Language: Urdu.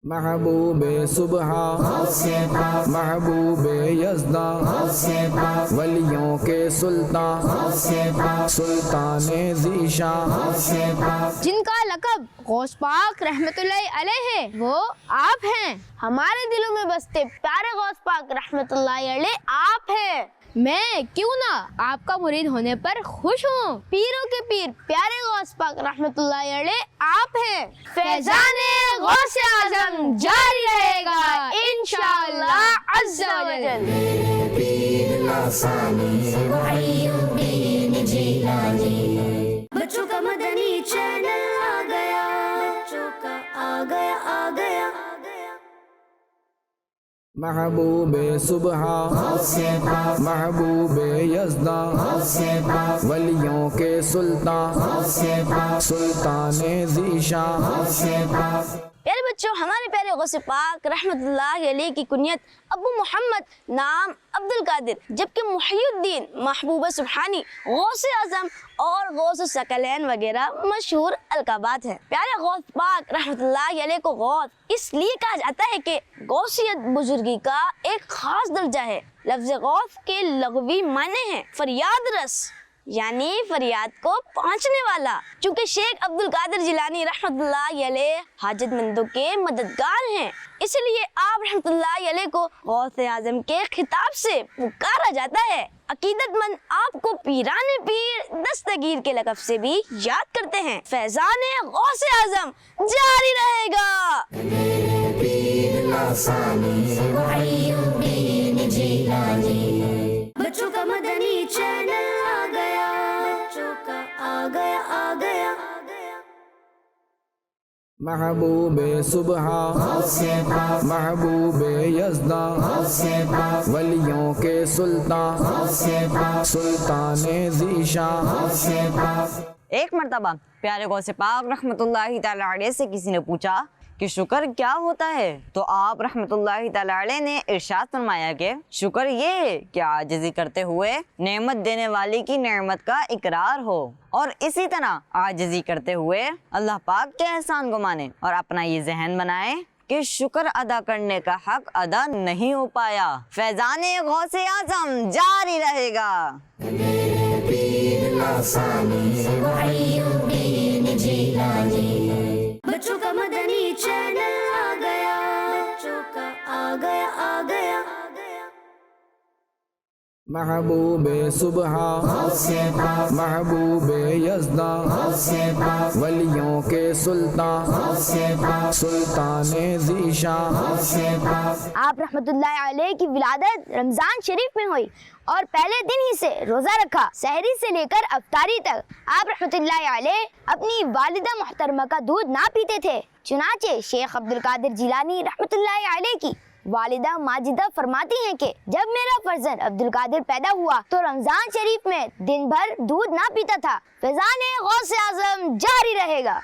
محبوب صبح محبوب یزداں ولیوں کے سلطان سلطان ذیشان، جن کا لقب غوث پاک رحمت اللہ علیہ ہے وہ آپ ہیں۔ ہمارے دلوں میں بستے پیارے غوث پاک رحمت اللہ علیہ آپ ہیں۔ میں کیوں نہ آپ کا مرید ہونے پر خوش ہوں۔ پیروں کے پیر پیارے غوث پاک رحمت اللہ علیہ آپ ہیں۔ فیضان غوث اعظم جاری رہے گا انشاءاللہ عز و جل۔ بچوں کا مدنی چینل آ گیا، بچوں کا آ گیا۔ محبوب صبح محبوب یزداں ولیوں کے سلطان سلطان ذیشان۔ پیارے بچوں، ہمارے پیارے غوث پاک رحمت اللہ علیہ کی کنیت ابو محمد، نام عبد القادر، جبکہ محی الدین، محبوب سبحانی، غوث اعظم اور غوث الثقلین وغیرہ مشہور القابات ہیں۔ پیارے غوث پاک رحمت اللہ علیہ کو غوث اس لیے کہا جاتا ہے کہ غوثیت بزرگی کا ایک خاص درجہ ہے۔ لفظ غوث کے لغوی معنی ہیں فریاد رس، یعنی فریاد کو پہنچنے والا۔ چونکہ شیخ عبد القادر جیلانی رحمت اللہ علیہ حاجت مندوں کے مددگار ہیں، اس لیے آپ رحمت اللہ علیہ کو غوث اعظم کے خطاب سے پکارا جاتا ہے۔ عقیدت مند آپ کو پیران پیر دستگیر کے لقب سے بھی یاد کرتے ہیں۔ فیضان غوث اعظم جاری رہے گا۔ بچوں کا مدنی چینل آ گیا، بچوں کا آ گیا۔ محبوب صبح محبوب یزداں ولیوں کے سلطان سلطان ذیشان۔ ایک مرتبہ پیارے غوث پاک رحمت اللہ تعالی علیہ سے کسی نے پوچھا کہ شکر کیا ہوتا ہے، تو آپ رحمت اللہ تعالی علیہ نے ارشاد فرمایا کہ شکر یہ ہے کہ عاجزی کرتے ہوئے نعمت دینے والے کی نعمت کا اقرار ہو، اور اسی طرح عاجزی کرتے ہوئے اللہ پاک کے احسان کو مانے، اور اپنا یہ ذہن بنائے کہ شکر ادا کرنے کا حق ادا نہیں ہو پایا۔ فیضان غوث اعظم جاری رہے گا۔ بچوں کا مدنی چینل آ گیا، بچوں کا آ گیا۔ محبوب صبح محبوب یزداں ولیوں کے سلطان سلطان ذیشان۔ آپ رحمت اللہ علیہ کی ولادت رمضان شریف میں ہوئی اور پہلے دن ہی سے روزہ رکھا، سحری سے لے کر افطاری تک۔ آپ رحمت اللہ علیہ اپنی والدہ محترمہ کا دودھ نہ پیتے تھے، چنانچہ شیخ عبد القادر جیلانی رحمت اللہ علیہ کی والدہ ماجدہ فرماتی ہیں کہ جب میرا فرزند عبد القادر پیدا ہوا تو رمضان شریف میں دن بھر دودھ نہ پیتا تھا۔ فیضان غوث اعظم جاری رہے گا۔